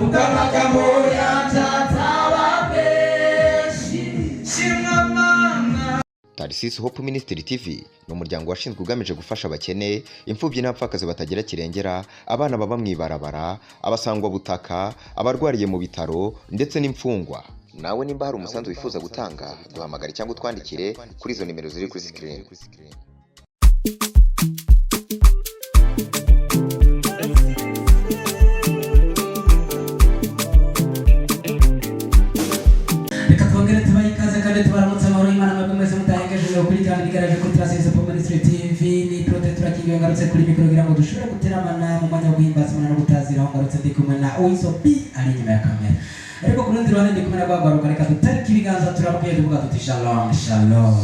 Kukamagambo ya tatawa beshi Shimwa mama. Tarisisi Hope Ministry TV ni umuryango washinzwe ugamije gufasha abakene, imfubyi n'abapfakazi batagira kirengera, abana baba mwibarabara, abasangwa butaka, abarwariye mu bitaro ndetse n'imfungwa. Nawe nimba hari umusanzu wifuza gutanga, duhamagare cyangwa utwandikire kuri izo nimero ziri kuri screen. Reka twongere tubahe ikaze kandi tubaramutse amahoro y'Imana mwebwe mwese mutahengeje gukurikirana igaraje kuri Tarisisi Hope Ministry TV. Ni Prote turakigiye ngarutse kuri mikoro kugira ngo dushobore guteramana mu mwanya wo guhimbaza Imana no gutazira aho ngarutse ndi kumwe na Uwisopi ari inyuma ya kamera. Ariko ku rundi ruhande ndi kumwe na Rwagaruka, reka dutarike ibiganza turabwiye tuvuga tuti shalom shalom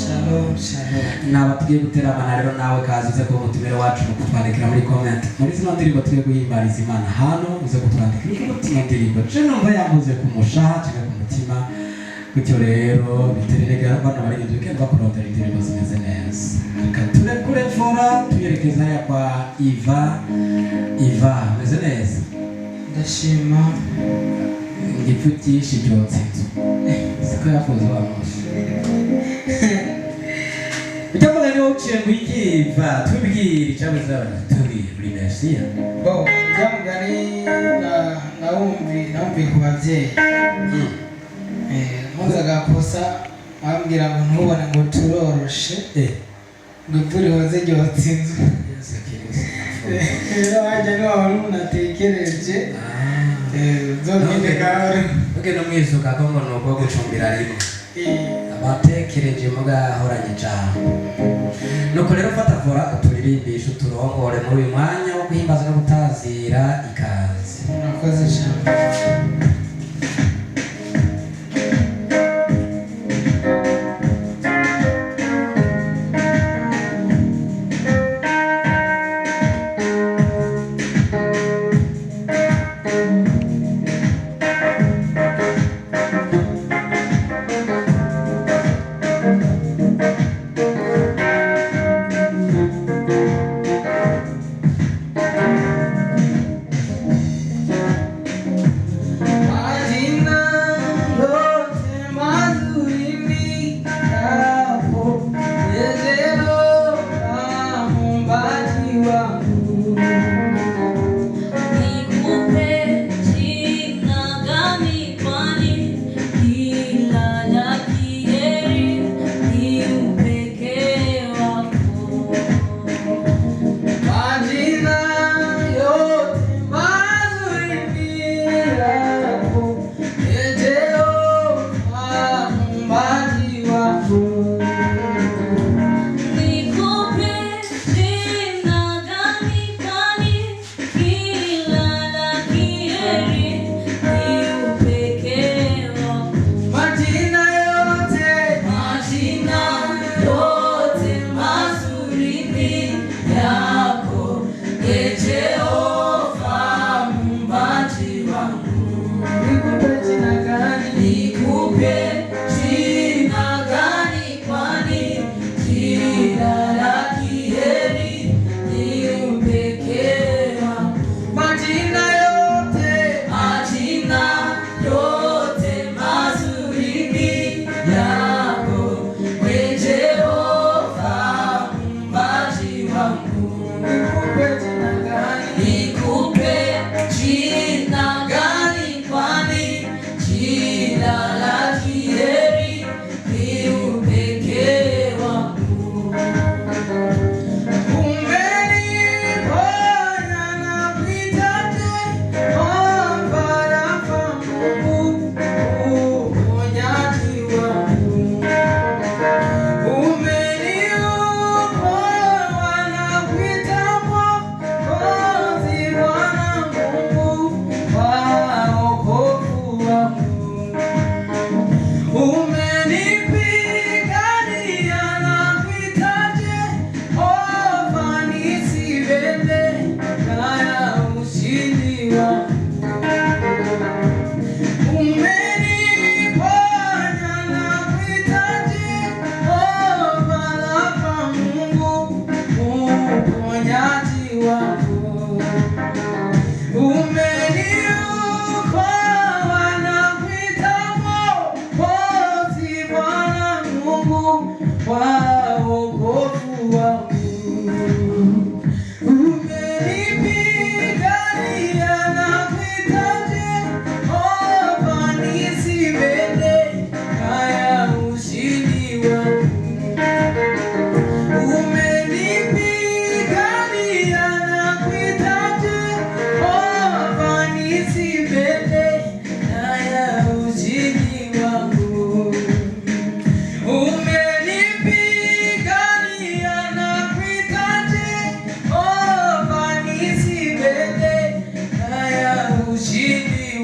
shalom shalom. Naba tugiye guteramana rero nawe kazize ko mutumire wacu mu kutwandikira muri comment muri zino ndirimbo tugiye guhimbariza Imana hano uze kutwandikira ku mutima ndirimbo je numva yamuze kumushaha cyangwa ku mutima. Gutyo rero bitererega abana bari duke bakurondera indirimbo zimeze neza. Reka turekure fora tuyerekeza ya kwa Iva meze neza. Ndashima Igifutisha ibyotsi siko yakoze wamushi Ujyavuga niwo uciye ngo ikiva tubwire cyabuze abana turi Messia bo byamugani naumvi ku bavyeyi muzaga kosa ambwira ngo ntubone ngo turoroshe ngo turi hoze ryotsinzu wajya no unatekereje zogende gawe ugenda mwizuka ko ngo nuko gucumbira rimwe abatekereje muga horanye cyane. Nuko rero fata fora uturirimbisha uturongore muri uyu mwanya wo guhimbaza no gutazira ikaze. Nakoze cyane.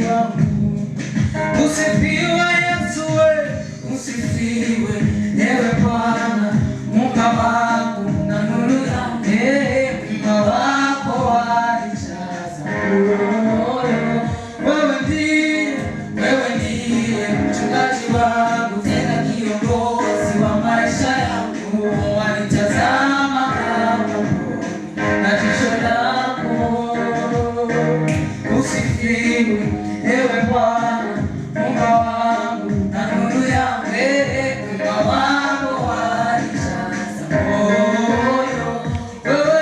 wangu. Usifiwe Yesu usifiwe, ewe Bwana Muumba wangu na nuru yangu. Wema wako wanijaza moyo. Wewe ndiye mchungaji wangu, tena kiongozi wa maisha yangu. Wanitazama kama mboni na jicho lako. Usifiwe ewe Bwana Muumba wangu na nuru yangu. Wema wako wanijaza moyo. Wewe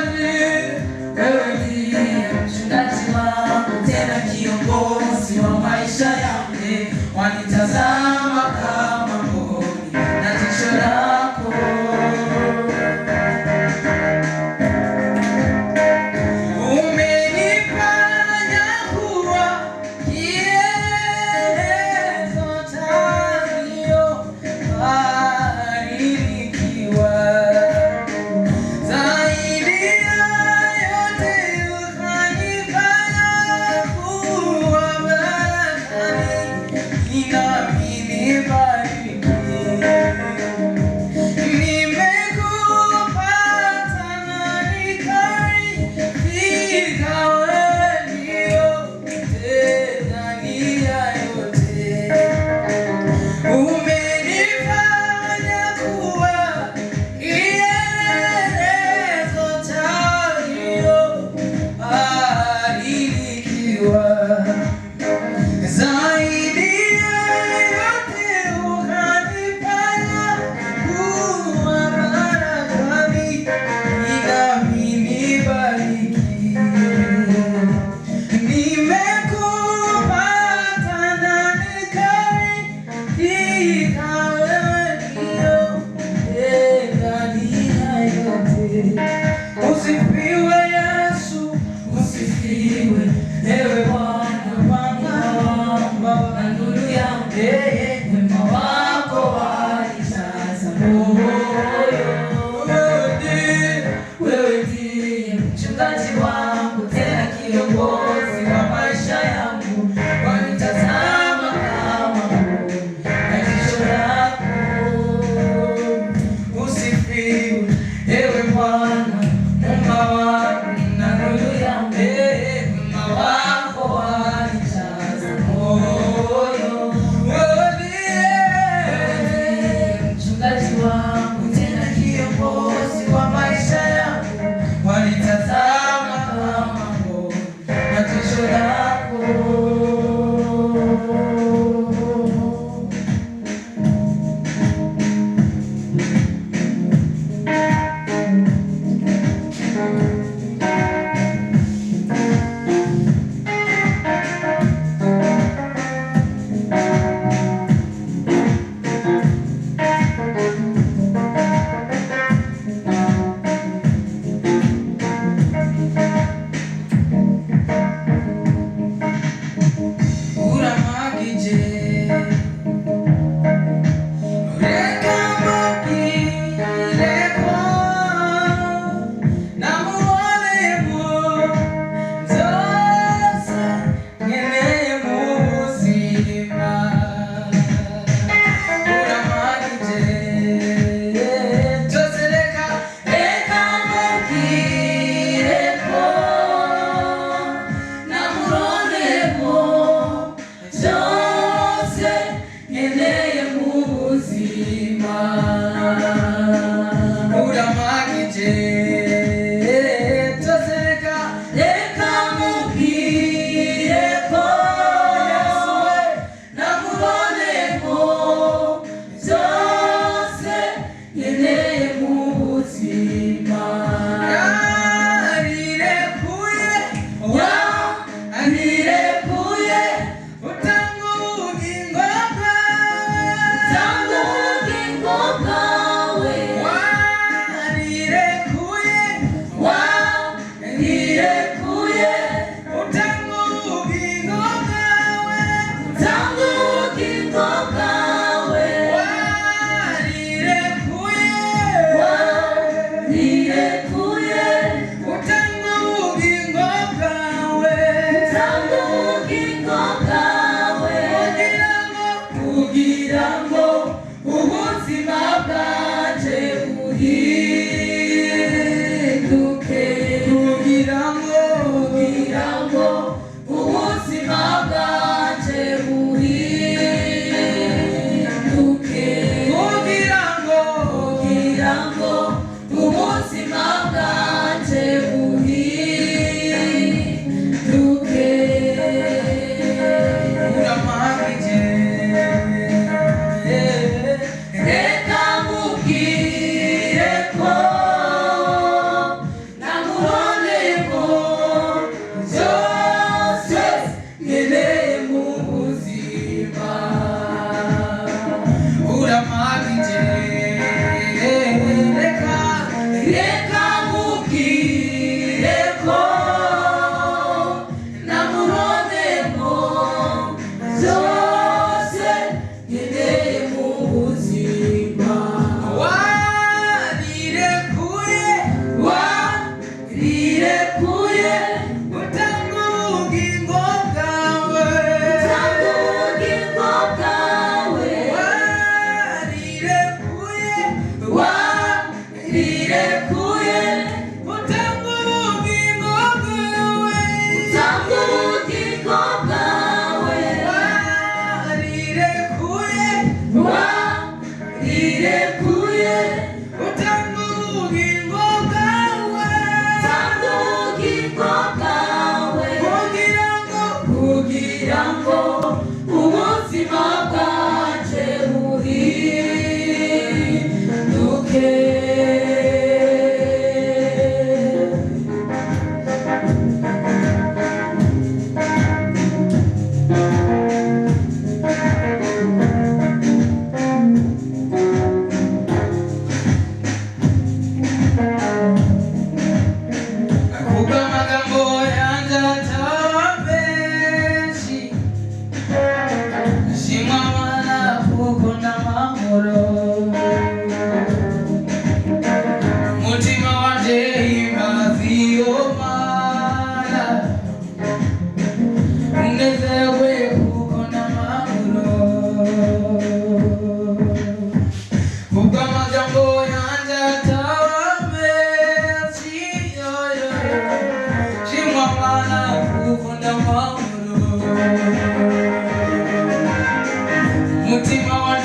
ndiye mchungaji wangu, tena kiongozi wa maisha yangu. Wanitazama kama mboni na jicho lako. Umenifanya kuwa kielelezo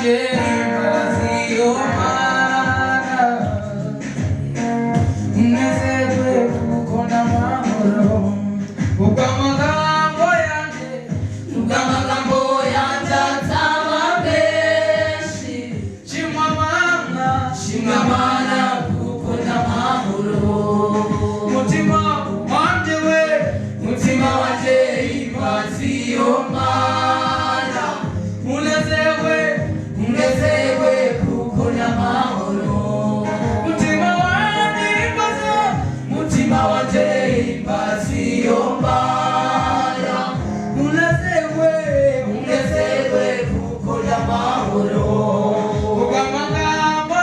wanje imbaziyo mana unezerwe kuko n'amahoro ubw'amagambo yanje ataba menshi shimwa mana kuko n'amahoro mutima wanje imbaziyo mana unezerwe kuko n'amahoro mutima wanje imbaziyo mana unezerwe kuko n'amahoro ubw'amagambo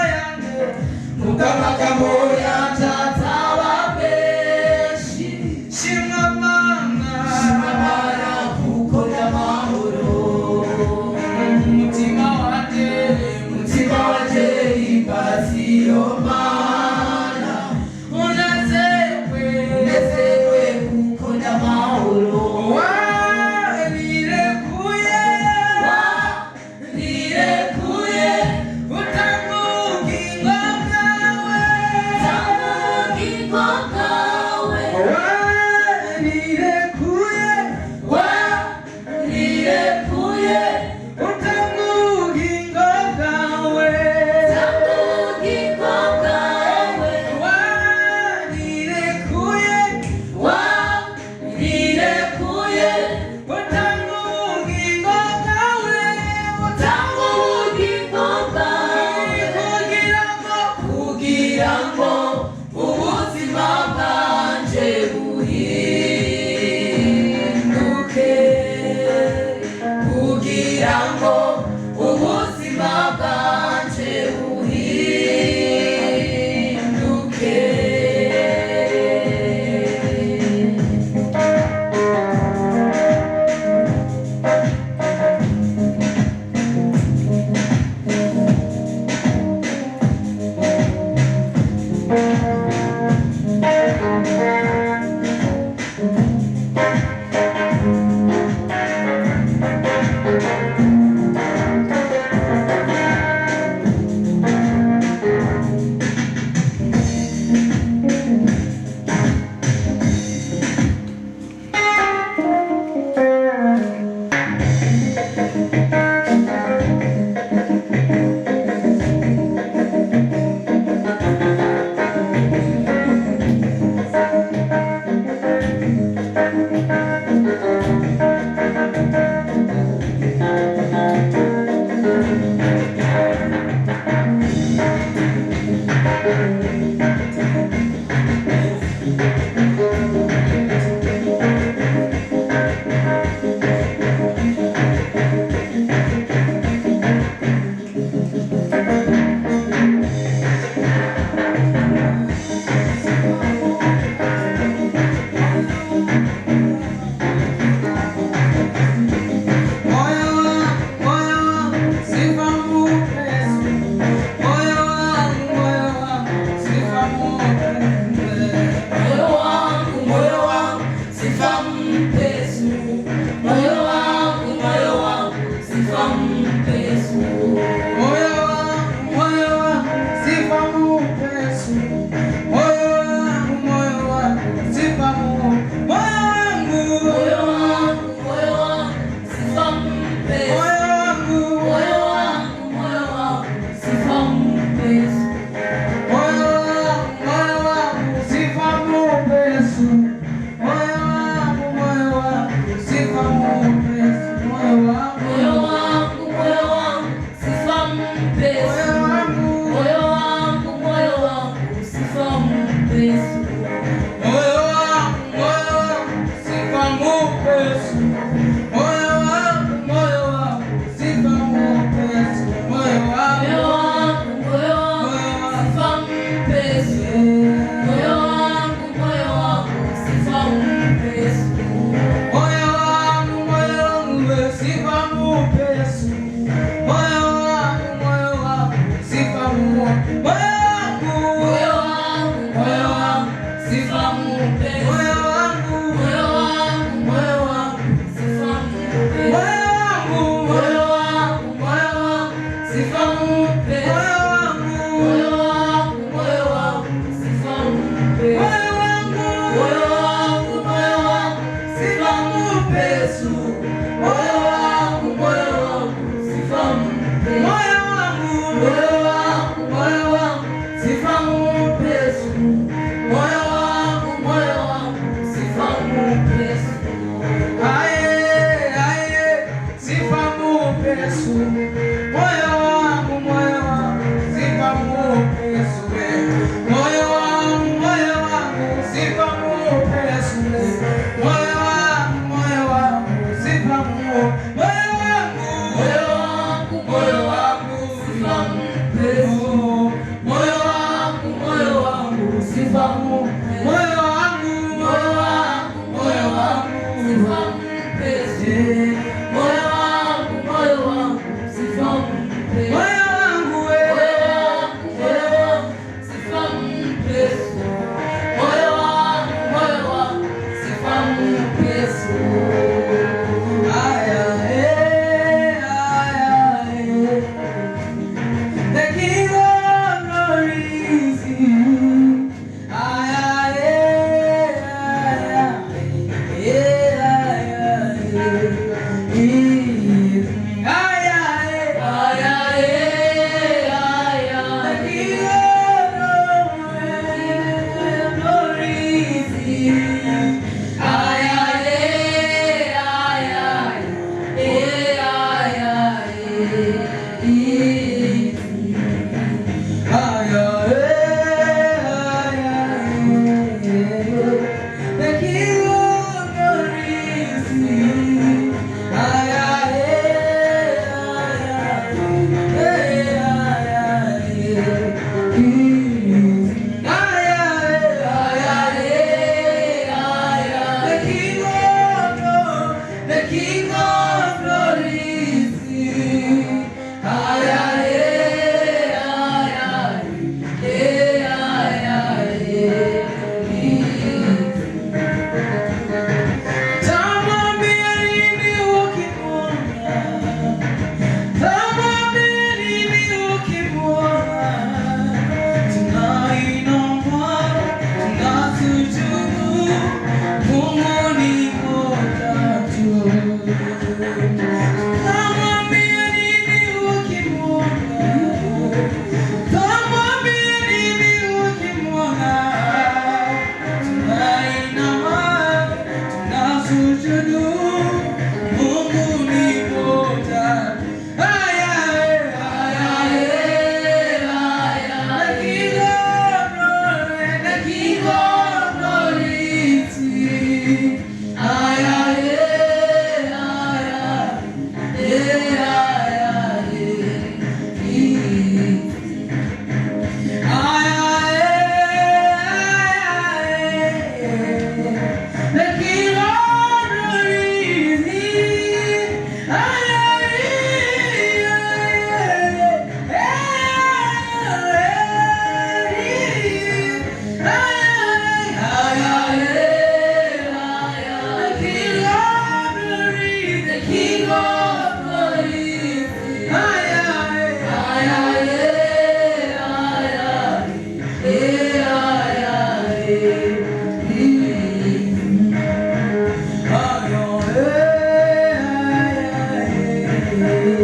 yanje ataba menshi shimwa mana kuko n'amahoro mutima wanje imbaziyo mana unezerwe kuko n'amahoro nirekuye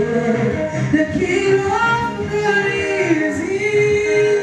the King of glory is here.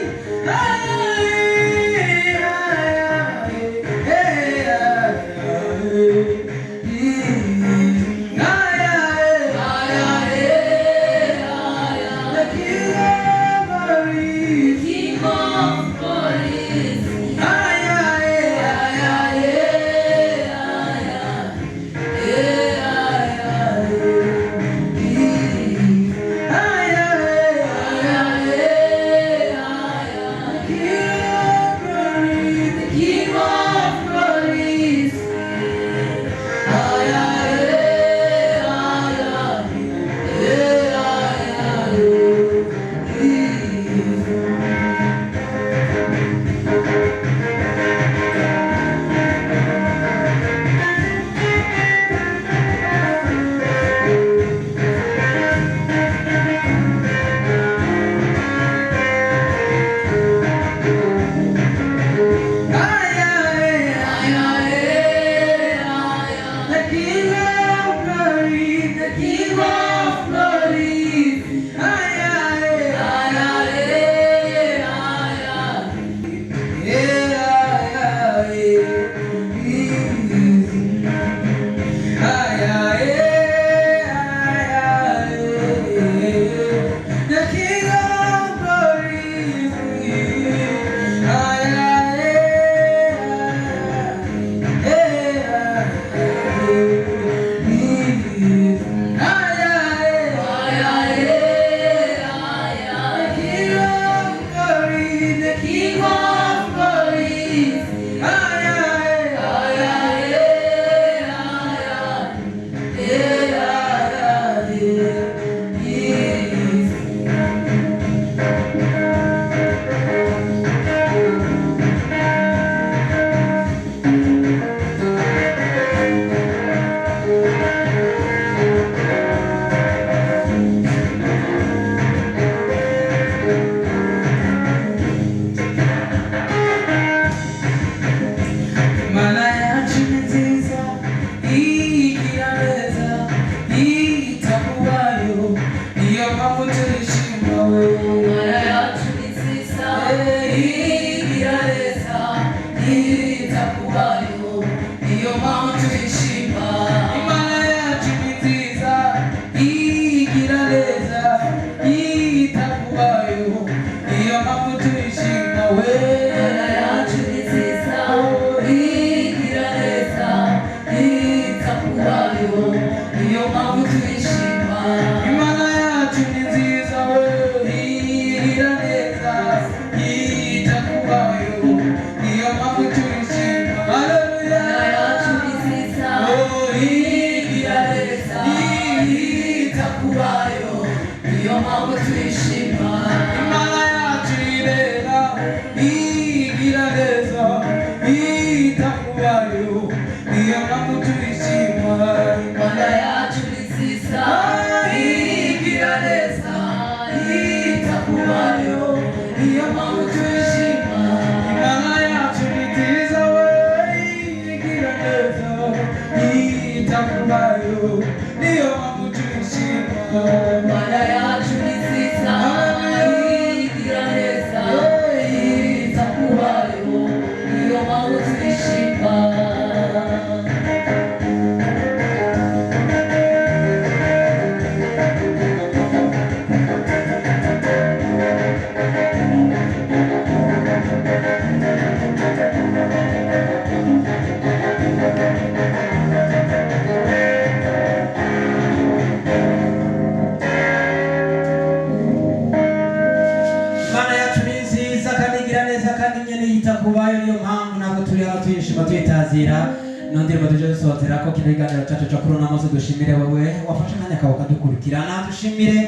Nondire baduje sotera ko kibiganiro cyacu cyo kurona maze dushimire wewe wafashe nanya kawo kadukurikirana dushimire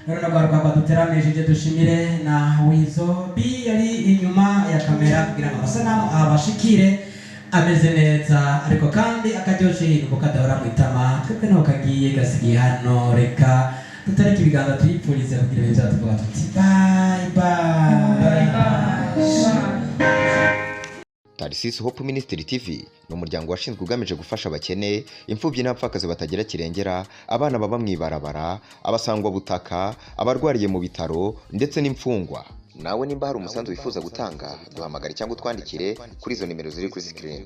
rero nagaruka kwa duteramishije dushimire na Wizo B yari inyuma ya kamera kugira ngo amasanamu abashikire ameze neza ariko kandi akajyoshe hinduko kadahora mu itama twebwe no kagiye gasigiye hano reka tutareke ibiganza tuyipfurize kugira ibintu byatuvuga tuti bye bye. Tarsis Hope Ministry TV ni umuryango washinzwe ugamije gufasha abakene, imfubyi n'abapfakazi batagira kirengera, abana baba mwibarabara, abasangwa butaka, abarwariye mu bitaro ndetse n'imfungwa. Nawe nimba hari umusanzu wifuza gutanga, duhamagare cyangwa utwandikire kuri izo nimero ziri kuri screen.